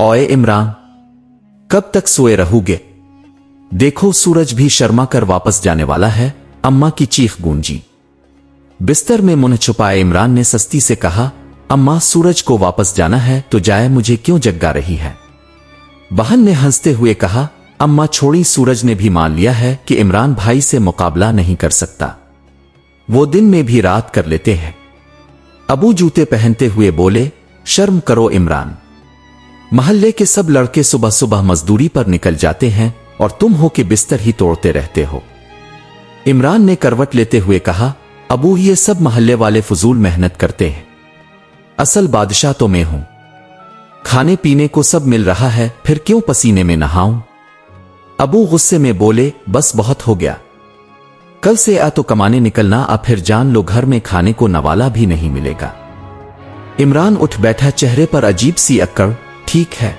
ओए इमरान, कब तक सोए रहोगे? देखो सूरज भी शर्मा कर वापस जाने वाला है। अम्मा की चीख गूंजी। बिस्तर में मुंह छुपाए इमरान ने सस्ती से कहा, अम्मा सूरज को वापस जाना है तो जाए, मुझे क्यों जगा रही है? बहन ने हंसते हुए कहा, अम्मा छोड़ी, सूरज ने भी मान लिया है कि इमरान भाई से मुकाबला नहीं कर सकता। वो दिन में भी रात कर लेते हैं। अबू जूते पहनते हुए बोले, शर्म करो इमरान, महल्ले के सब लड़के सुबह सुबह मजदूरी पर निकल जाते हैं और तुम हो कि बिस्तर ही तोड़ते रहते हो। इमरान ने करवट लेते हुए कहा, अबू ये सब महल्ले वाले फजूल मेहनत करते हैं, असल बादशाह तो मैं हूं। खाने पीने को सब मिल रहा है, फिर क्यों पसीने में नहाऊं? अबू गुस्से में बोले, बस बहुत हो गया, कल से आ तो कमाने निकलना, अब फिर जान लो घर में खाने को नवाला भी नहीं मिलेगा। इमरान उठ बैठा, चेहरे पर अजीब सी अक्कड़। ठीक है,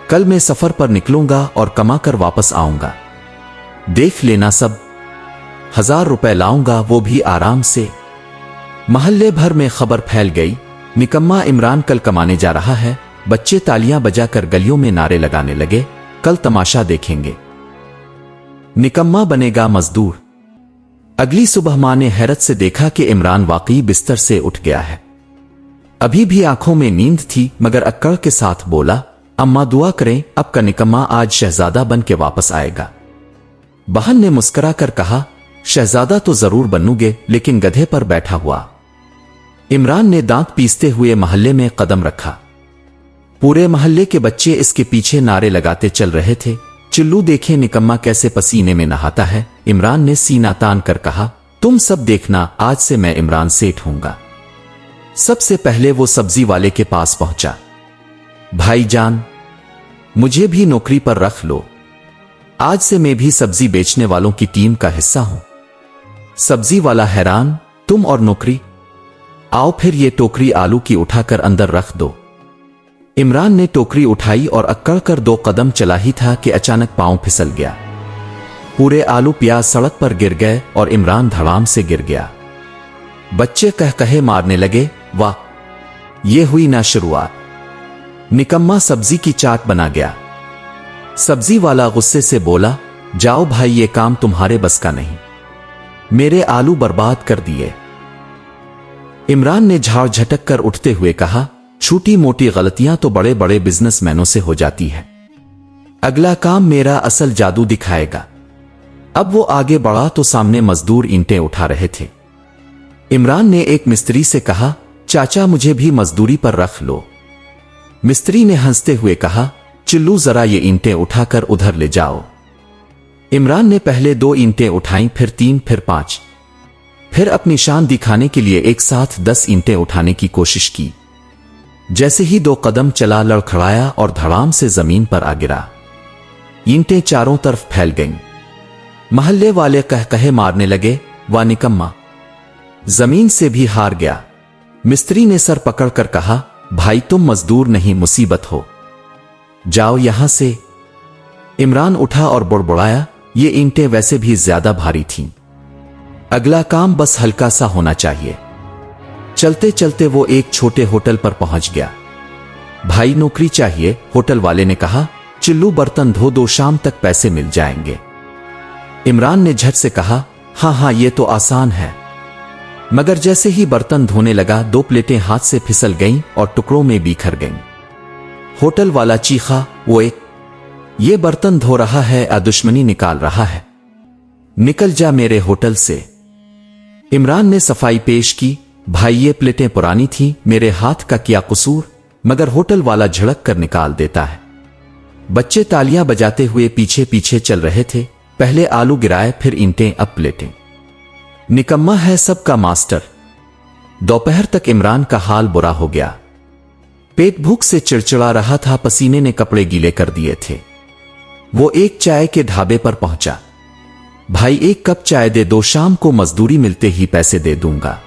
कल मैं सफर पर निकलूंगा और कमा कर वापस आऊंगा। देख लेना, सब 1000 रुपए लाऊंगा, वो भी आराम से। महल्ले भर में खबर फैल गई, निकम्मा इमरान कल कमाने जा रहा है। बच्चे तालियां बजाकर गलियों में नारे लगाने लगे, कल तमाशा देखेंगे, निकम्मा बनेगा मजदूर। अगली सुबह मां ने हैरत से देखा कि इमरान वाकई बिस्तर से उठ गया है। अभी भी आंखों में नींद थी, मगर अक्कड़ के साथ बोला, अम्मा दुआ करें, अब का निकम्मा आज शहजादा बन के वापस आएगा। बहन ने मुस्कुरा कर कहा, शहजादा तो जरूर बनूंगे, लेकिन गधे पर बैठा हुआ। इमरान ने दांत पीसते हुए महल्ले में कदम रखा। पूरे महल्ले के बच्चे इसके पीछे नारे लगाते चल रहे थे, चिल्लू देखे निकम्मा कैसे पसीने में नहाता है। इमरान ने सीना तान कर कहा, तुम सब देखना, आज से मैं इमरान सेठ हूंगा। सबसे पहले वो सब्जी वाले के पास पहुंचा। भाईजान, मुझे भी नौकरी पर रख लो, आज से मैं भी सब्जी बेचने वालों की टीम का हिस्सा हूं। सब्जी वाला हैरान, तुम और नौकरी? आओ फिर ये टोकरी आलू की उठाकर अंदर रख दो। इमरान ने टोकरी उठाई और अक्कड़ कर 2 कदम चला ही था कि अचानक पांव फिसल गया। पूरे आलू प्याज सड़क पर गिर गए और इमरान धड़ाम से गिर गया। बच्चे कह कहे मारने लगे, वाह, ये हुई ना शुरुआत, निकम्मा सब्जी की चाट बना गया। सब्जी वाला गुस्से से बोला, जाओ भाई, ये काम तुम्हारे बस का नहीं, मेरे आलू बर्बाद कर दिए। इमरान ने झाड़ झटक कर उठते हुए कहा, छोटी मोटी गलतियां तो बड़े बड़े बिजनेसमैनों से हो जाती है, अगला काम मेरा असल जादू दिखाएगा। अब वो आगे बढ़ा तो सामने मजदूर ईंटें उठा रहे थे। इमरान ने एक मिस्त्री से कहा, चाचा मुझे भी मजदूरी पर रख लो। मिस्त्री ने हंसते हुए कहा, चिल्लू जरा ये ईंटें उठाकर उधर ले जाओ। इमरान ने पहले 2 ईंटें उठाईं, फिर 3, फिर 5, फिर अपनी शान दिखाने के लिए एक साथ 10 ईंटें उठाने की कोशिश की। जैसे ही 2 कदम चला, लड़खड़ाया और धड़ाम से जमीन पर आ गिरा। ईंटें चारों तरफ फैल गईं। महल्ले वाले कह कहे मारने लगे, वाह निकम्मा, जमीन से भी हार गया। मिस्त्री ने सर पकड़कर कहा, भाई तुम मजदूर नहीं, मुसीबत हो, जाओ यहां से। इमरान उठा और बुड़बुड़ाया, ये ईंटें वैसे भी ज्यादा भारी थीं, अगला काम बस हल्का सा होना चाहिए। चलते चलते वो एक छोटे होटल पर पहुंच गया। भाई नौकरी चाहिए, होटल वाले ने कहा, चिल्लू बर्तन धो दो, शाम तक पैसे मिल जाएंगे। इमरान ने झट से कहा, हाँ हाँ ये तो आसान है। मगर जैसे ही बर्तन धोने लगा, 2 प्लेटें हाथ से फिसल गईं और टुकड़ों में बिखर गईं। होटल वाला चीखा, वो एक ये बर्तन धो रहा है या दुश्मनी निकाल रहा है, निकल जा मेरे होटल से। इमरान ने सफाई पेश की, भाई ये प्लेटें पुरानी थी, मेरे हाथ का क्या कसूर, मगर होटल वाला झड़क कर निकाल देता है। बच्चे तालियां बजाते हुए पीछे पीछे चल रहे थे, पहले आलू गिराए, फिर ईंटें, अब प्लेटें। निकम्मा है सबका मास्टर। दोपहर तक इमरान का हाल बुरा हो गया। पेट भूख से चिड़चिड़ा रहा था, पसीने ने कपड़े गीले कर दिए थे। वो एक चाय के ढाबे पर पहुंचा। भाई 1 कप चाय दे दो, शाम को मजदूरी मिलते ही पैसे दे दूंगा।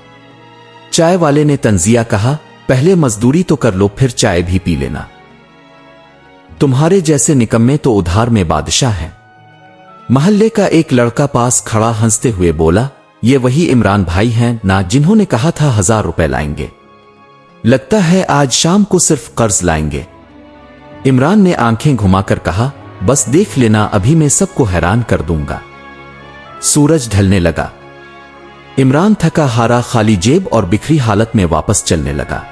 चाय वाले ने तंजिया कहा, पहले मजदूरी तो कर लो, फिर चाय भी पी लेना। तुम्हारे जैसे निकम्मे तो उधार में बादशाह हैं। महल्ले का एक लड़का पास खड़ा हंसते हुए बोला, ये वही इमरान भाई हैं ना जिन्होंने कहा था 1000 रुपए लाएंगे, लगता है आज शाम को सिर्फ कर्ज लाएंगे। इमरान ने आंखें घुमाकर कहा, बस देख लेना, अभी मैं सबको हैरान कर दूंगा। सूरज ढलने लगा। इमरान थका हारा, खाली जेब और बिखरी हालत में वापस चलने लगा।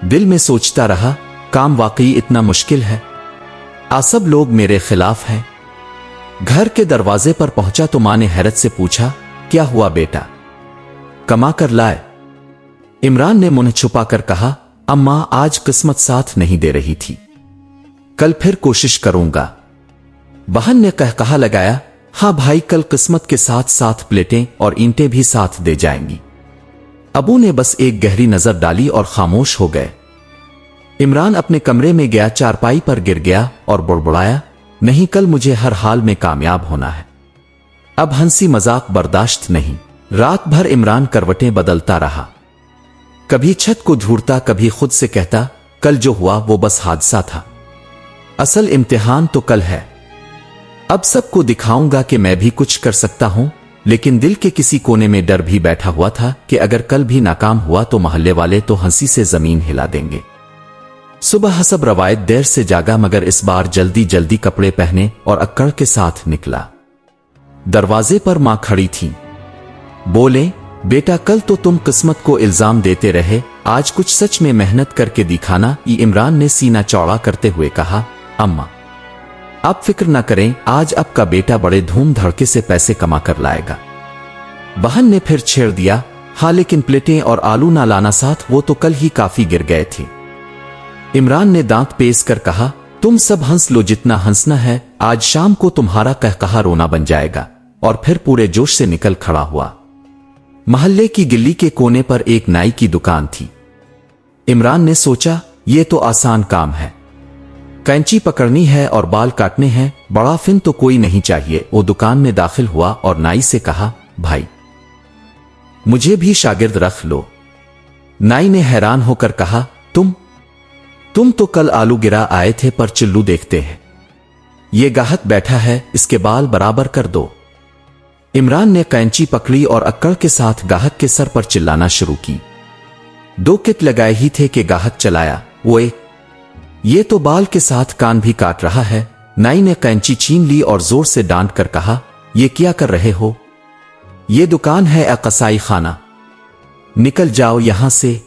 दिल में सोचता रहा, काम वाकई इतना मुश्किल है? सब लोग मेरे खिलाफ हैं। घर के दरवाजे पर पहुंचा तो मां ने हैरत से पूछा, क्या हुआ बेटा, कमा कर लाए? इमरान ने मुंह छुपाकर कहा, अम्मा आज किस्मत साथ नहीं दे रही थी, कल फिर कोशिश करूंगा। बहन ने कहा लगाया, हाँ भाई, कल किस्मत के साथ साथ प्लेटें और ईंटें भी साथ दे जाएंगी। अबू ने बस एक गहरी नजर डाली और खामोश हो गए। इमरान अपने कमरे में गया, चारपाई पर गिर गया और बुड़बुड़ाया, नहीं, कल मुझे हर हाल में कामयाब होना है। अब हंसी मजाक बर्दाश्त नहीं। रात भर इमरान करवटें बदलता रहा। कभी छत को ढूंढता, कभी खुद से कहता, कल जो हुआ वो बस हादसा था, असल इम्तिहान तो कल है। अब सबको दिखाऊंगा कि मैं भी कुछ कर सकता हूं। लेकिन दिल के किसी कोने में डर भी बैठा हुआ था कि अगर कल भी नाकाम हुआ तो मोहल्ले वाले तो हंसी से जमीन हिला देंगे। सुबह हसब रवायत देर से जागा, मगर इस बार जल्दी जल्दी कपड़े पहने और अक्कड़ के साथ निकला। दरवाजे पर मां खड़ी थी। बोले, बेटा कल तो तुम किस्मत को इल्जाम देते रहे, आज कुछ सच में मेहनत करके दिखाना। इमरान ने सीना चौड़ा करते हुए कहा, अम्मा आप फिक्र ना करें, आज आपका बेटा बड़े धूम धड़के से पैसे कमा कर लाएगा। बहन ने फिर छेड़ दिया, हाँ लेकिन प्लेटें और आलू ना लाना साथ, वो तो कल ही काफी गिर गए थे। इमरान ने दांत पेश कर कहा, तुम सब हंस लो जितना हंसना है, आज शाम को तुम्हारा कहकहा रोना बन जाएगा। और फिर पूरे जोश से निकल खड़ा हुआ। मोहल्ले की गिल्ली के कोने पर एक नाई की दुकान थी। इमरान ने सोचा, ये तो आसान काम है, कैंची पकड़नी है और बाल काटने हैं, बड़ा फिन तो कोई नहीं चाहिए। वो दुकान में दाखिल हुआ और नाई से कहा, भाई मुझे भी शागिर्द रख लो। नाई ने हैरान होकर कहा, तुम तो कल आलू गिरा आए थे, पर चिल्लू देखते हैं, ये गाहक बैठा है, इसके बाल बराबर कर दो। इमरान ने कैंची पकड़ी और अक्कड़ के साथ गाहक के सर पर चिल्लाना शुरू की। 2 किट लगाए ही थे कि गाहक चलाया, ओए ये तो बाल के साथ कान भी काट रहा है। नाई ने कैंची छीन ली और जोर से डांट कर कहा, ये क्या कर रहे हो, ये दुकान है या कसाई खाना, निकल जाओ यहां से।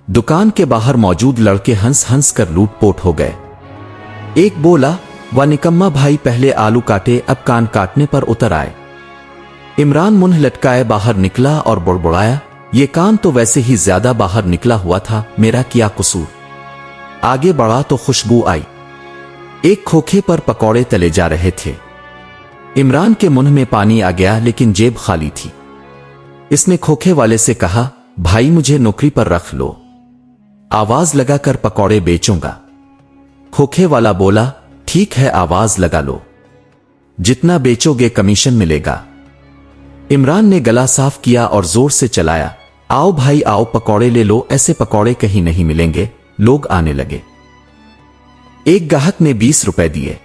दुकान के बाहर मौजूद लड़के हंस हंस कर लूटपोट हो गए। एक बोला, वाह निकम्मा भाई, पहले आलू काटे अब कान काटने पर उतर आए। इमरान मुंह लटकाए बाहर निकला और बुड़बुड़ाया, ये कान तो वैसे ही ज्यादा बाहर निकला हुआ था, मेरा क्या कसूर। आगे बढ़ा तो खुशबू आई। एक खोखे पर पकौड़े तले जा रहे थे। इमरान के मुंह में पानी आ गया, लेकिन जेब खाली थी। इसने खोखे वाले से कहा, भाई मुझे नौकरी पर रख लो, आवाज लगाकर पकौड़े बेचूंगा। खोखे वाला बोला, ठीक है आवाज लगा लो, जितना बेचोगे कमीशन मिलेगा। इमरान ने गला साफ किया और जोर से चलाया, आओ भाई आओ, पकौड़े ले लो, ऐसे पकौड़े कहीं नहीं मिलेंगे। लोग आने लगे। एक गाहक ने 20 रुपए दिए।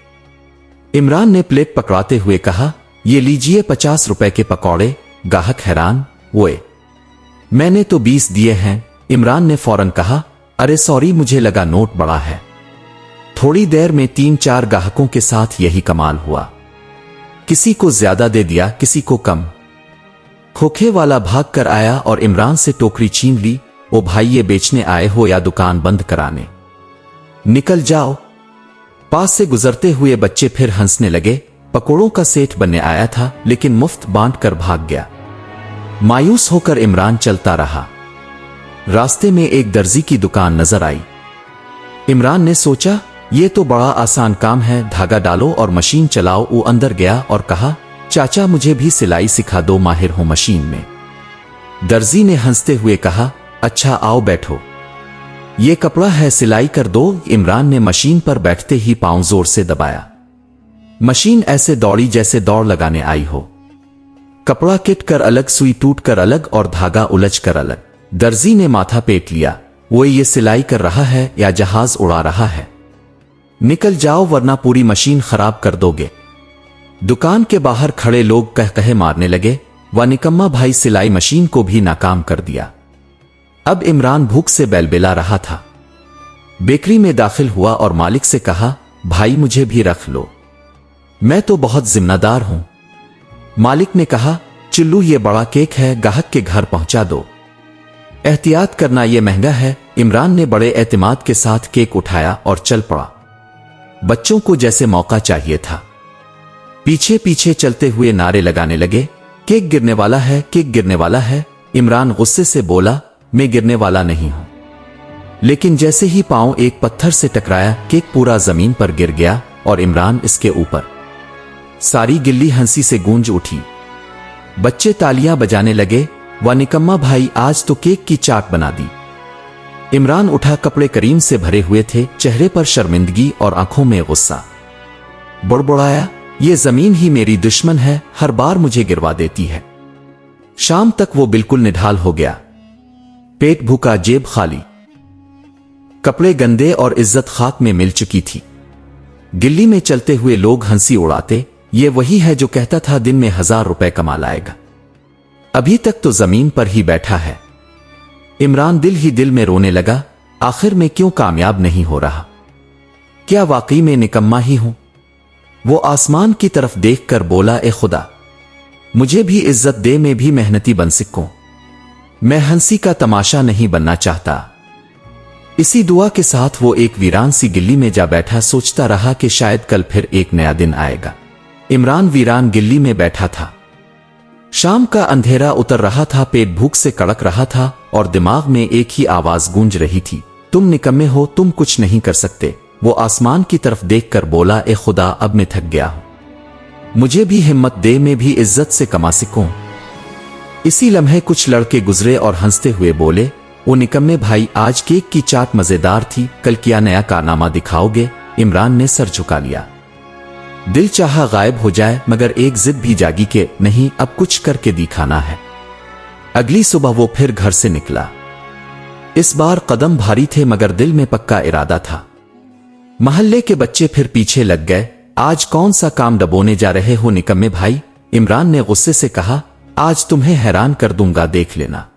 इमरान ने प्लेट पकड़ाते हुए कहा, ये लीजिए 50 रुपए के पकौड़े। गाहक हैरान, ओए मैंने तो 20 दिए हैं। इमरान ने फौरन कहा, अरे सॉरी, मुझे लगा नोट बड़ा है। थोड़ी देर में 3-4 गाहकों के साथ यही कमाल हुआ। किसी को ज्यादा दे दिया, किसी को कम। खोखे वाला भाग कर आया और इमरान से टोकरी छीन ली। ओ भाई, ये बेचने आए हो या दुकान बंद कराने, निकल जाओ। पास से गुजरते हुए बच्चे फिर हंसने लगे। पकोड़ों का सेठ बनने आया था, लेकिन मुफ्त बांट कर भाग गया। मायूस होकर इमरान चलता रहा। रास्ते में एक दर्जी की दुकान नजर आई। इमरान ने सोचा, ये तो बड़ा आसान काम है, धागा डालो और मशीन चलाओ। वो अंदर गया और कहा, चाचा मुझे भी सिलाई सिखा दो, माहिर हूं मशीन में। दर्जी ने हंसते हुए कहा, अच्छा आओ बैठो, ये कपड़ा है, सिलाई कर दो। इमरान ने मशीन पर बैठते ही पांव जोर से दबाया। मशीन ऐसे दौड़ी जैसे दौड़ लगाने आई हो। कपड़ा किट कर अलग, सुई टूट कर अलग और धागा उलझ कर अलग। दर्जी ने माथा पेट लिया, वो ये सिलाई कर रहा है या जहाज उड़ा रहा है। निकल जाओ वरना पूरी मशीन खराब कर दोगे। दुकान के बाहर खड़े लोग कहे मारने लगे, वह निकम्मा भाई सिलाई मशीन को भी नाकाम कर दिया। अब इमरान भूख से बेलबेला रहा था। बेकरी में दाखिल हुआ और मालिक से कहा, भाई मुझे भी रख लो, मैं तो बहुत जिम्मेदार हूं। मालिक ने कहा, चिल्लू ये बड़ा केक है, गाहक के घर पहुंचा दो, एहतियात करना ये महंगा है। इमरान ने बड़े एतमाद के साथ केक उठाया और चल पड़ा। बच्चों को जैसे मौका चाहिए था, पीछे पीछे चलते हुए नारे लगाने लगे, केक गिरने वाला है, केक गिरने वाला है। इमरान गुस्से से बोला, मैं गिरने वाला नहीं हूं। लेकिन जैसे ही पांव एक पत्थर से टकराया, केक पूरा जमीन पर गिर गया और इमरान इसके ऊपर। सारी गिल्ली हंसी से गूंज उठी। बच्चे तालियां बजाने लगे, वाह निकम्मा भाई, आज तो केक की चाट बना दी। इमरान उठा, कपड़े करीम से भरे हुए थे, चेहरे पर शर्मिंदगी और आंखों में गुस्सा। बड़बड़ाया, ये जमीन ही मेरी दुश्मन है, हर बार मुझे गिरवा देती है। शाम तक वो बिल्कुल निढाल हो गया, पेट भूखा, जेब खाली, कपड़े गंदे और इज्जत खाक में मिल चुकी थी। गिल्ली में चलते हुए लोग हंसी उड़ाते, ये वही है जो कहता था दिन में 1000 रुपए कमा लाएगा, अभी तक तो जमीन पर ही बैठा है। इमरान दिल ही दिल में रोने लगा, आखिर में क्यों कामयाब नहीं हो रहा, क्या वाकई में निकम्मा ही हूं। वो आसमान की तरफ देखकर बोला, ए खुदा, मुझे भी इज्जत दे, मैं भी मेहनती बन सकूं, मैं हंसी का तमाशा नहीं बनना चाहता। इसी दुआ के साथ वो एक वीरान सी गिल्ली में जा बैठा, सोचता रहा कि शायद कल फिर एक नया दिन आएगा। इमरान वीरान गिल्ली में बैठा था। शाम का अंधेरा उतर रहा था, पेट भूख से कड़क रहा था और दिमाग में एक ही आवाज गूंज रही थी, तुम निकम्मे हो, तुम कुछ नहीं कर सकते। वो आसमान की तरफ देखकर बोला, ए खुदा, अब मैं थक गया हूं, मुझे भी हिम्मत दे, मैं भी इज्जत से कमा सकूं। इसी लम्हे कुछ लड़के गुजरे और हंसते हुए बोले, ओ निकम्मे भाई, आज केक की चाट मजेदार थी, कल क्या नया कारनामा दिखाओगे। इमरान ने सर झुका लिया। दिल चाहा गायब हो जाए, मगर एक जिद भी जागी कि नहीं, अब कुछ करके दिखाना है। अगली सुबह वो फिर घर से निकला। इस बार कदम भारी थे मगर दिल में पक्का इरादा था। महल्ले के बच्चे फिर पीछे लग गए, आज कौन सा काम डबोने जा रहे हो निकम्मे भाई। इमरान ने गुस्से से कहा, आज तुम्हें हैरान कर दूंगा, देख लेना।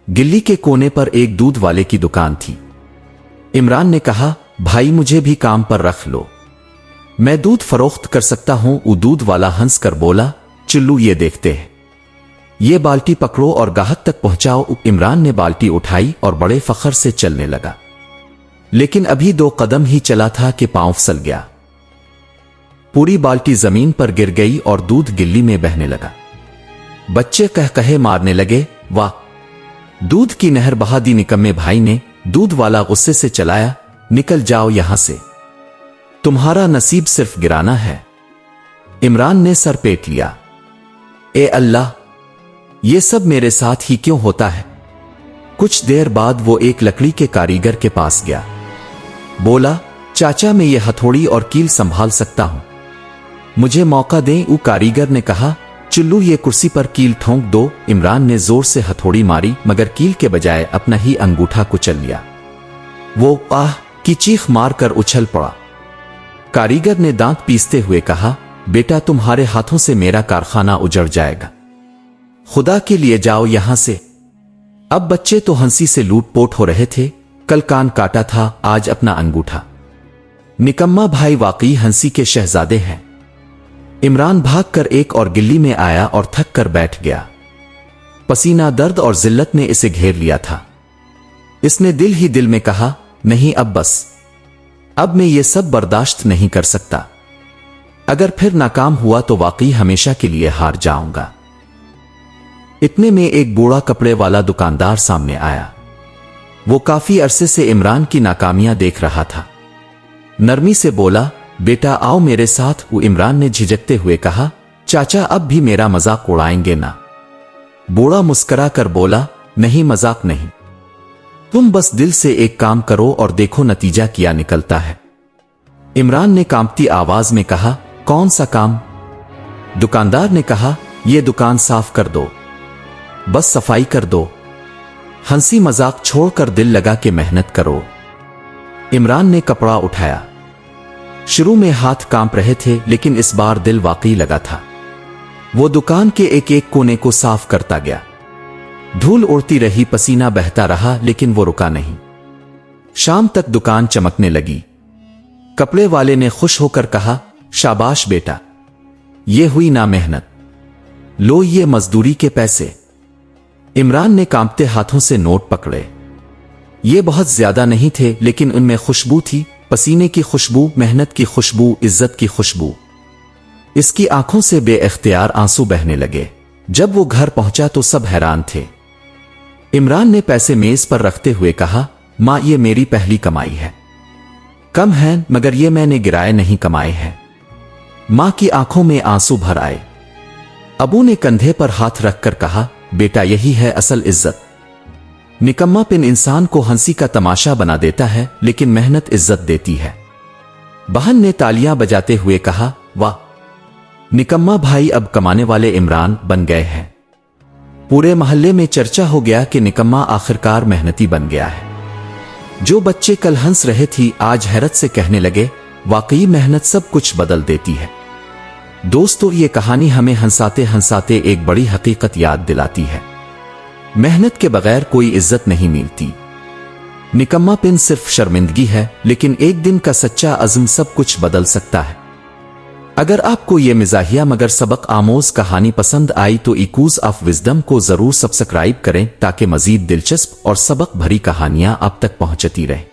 गिल्ली के कोने पर एक दूध वाले की दुकान थी। इमरान ने कहा, भाई मुझे भी काम पर रख लो, मैं दूध फरोख्त कर सकता हूं। वो दूध वाला हंस कर बोला, चिल्लू ये देखते हैं, ये बाल्टी पकड़ो और गाहक तक पहुंचाओ। इमरान ने बाल्टी उठाई और बड़े फखर से चलने लगा, लेकिन अभी 2 कदम ही चला था कि पांव फिसल गया। पूरी बाल्टी जमीन पर गिर गई और दूध गिल्ली में बहने लगा। बच्चे कहे मारने लगे, वाह, दूध की नहर बहा दी निकम्मे भाई ने। दूध वाला गुस्से से चलाया, निकल जाओ यहां से, तुम्हारा नसीब सिर्फ गिराना है। इमरान ने सर पेट लिया, ए अल्लाह, ये सब मेरे साथ ही क्यों होता है। कुछ देर बाद वो एक लकड़ी के कारीगर के पास गया, बोला, चाचा मैं ये हथौड़ी और कील संभाल सकता हूं, मुझे मौका दें। वो कारीगर ने कहा, चिल्लू ये कुर्सी पर कील ठोंक दो। इमरान ने जोर से हथौड़ी मारी मगर कील के बजाय अपना ही अंगूठा कुचल लिया। वो आह की चीख मारकर उछल पड़ा। कारीगर ने दांत पीसते हुए कहा, बेटा तुम्हारे हाथों से मेरा कारखाना उजड़ जाएगा, खुदा के लिए जाओ यहां से। अब बच्चे तो हंसी से लूटपोट हो रहे थे, कल कान काटा था, आज अपना अंगूठा। निकम्मा भाई वाकई हंसी के शहजादे हैं। इमरान भागकर एक और गिल्ली में आया और थक कर बैठ गया। पसीना, दर्द और जिल्लत ने इसे घेर लिया था। इसने दिल ही दिल में कहा, नहीं अब बस, अब मैं ये सब बर्दाश्त नहीं कर सकता। अगर फिर नाकाम हुआ तो वाकई हमेशा के लिए हार जाऊंगा। इतने में एक बूढ़ा कपड़े वाला दुकानदार सामने आया। वो काफी अरसे से इमरान की नाकामियां देख रहा था। नरमी से बोला, बेटा आओ मेरे साथ। वो इमरान ने झिझकते हुए कहा, चाचा अब भी मेरा मजाक उड़ाएंगे ना। बूढ़ा मुस्करा कर बोला, नहीं मजाक नहीं, तुम बस दिल से एक काम करो और देखो नतीजा क्या निकलता है। इमरान ने कांपती आवाज में कहा, कौन सा काम। दुकानदार ने कहा, यह दुकान साफ कर दो, बस सफाई कर दो, हंसी मजाक छोड़कर दिल लगा के मेहनत करो। इमरान ने कपड़ा उठाया। शुरू में हाथ कांप रहे थे लेकिन इस बार दिल वाकई लगा था। वो दुकान के एक एक कोने को साफ करता गया। धूल उड़ती रही, पसीना बहता रहा, लेकिन वो रुका नहीं। शाम तक दुकान चमकने लगी। कपड़े वाले ने खुश होकर कहा, शाबाश बेटा, ये हुई ना मेहनत, लो ये मजदूरी के पैसे। इमरान ने कांपते हाथों से नोट पकड़े। ये बहुत ज्यादा नहीं थे, लेकिन उनमें खुशबू थी, पसीने की खुशबू, मेहनत की खुशबू, इज्जत की खुशबू। इसकी आंखों से बेइख्तियार आंसू बहने लगे। जब वो घर पहुंचा तो सब हैरान थे। इमरान ने पैसे मेज पर रखते हुए कहा, मां, ये मेरी पहली कमाई है। कम है, मगर ये मैंने गिराए नहीं कमाए हैं। मां की आंखों में आंसू भर आए। अबू ने कंधे पर हाथ रखकर कहा, बेटा, यही है असल इज्जत। निकम्मापन इंसान को हंसी का तमाशा बना देता है, लेकिन मेहनत इज्जत देती है। बहन ने तालियां बजाते हुए कहा, वाह, निकम्मा भाई अब कमाने वाले इमरान बन गए हैं। पूरे मोहल्ले में चर्चा हो गया कि निकम्मा आखिरकार मेहनती बन गया है। जो बच्चे कल हंस रहे थी आज हैरत से कहने लगे, वाकई मेहनत सब कुछ बदल देती है। दोस्तों, ये कहानी हमें हंसाते हंसाते एक बड़ी हकीकत याद दिलाती है। मेहनत के बगैर कोई इज्जत नहीं मिलती। निकम्मापन सिर्फ शर्मिंदगी है, लेकिन एक दिन का सच्चा अज़्म सब कुछ बदल सकता है। अगर आपको ये मिजाहिया मगर सबक आमोज कहानी पसंद आई तो इकूज ऑफ विजडम को जरूर सब्सक्राइब करें ताकि मजीद दिलचस्प और सबक भरी कहानियां आप तक पहुंचती रहें।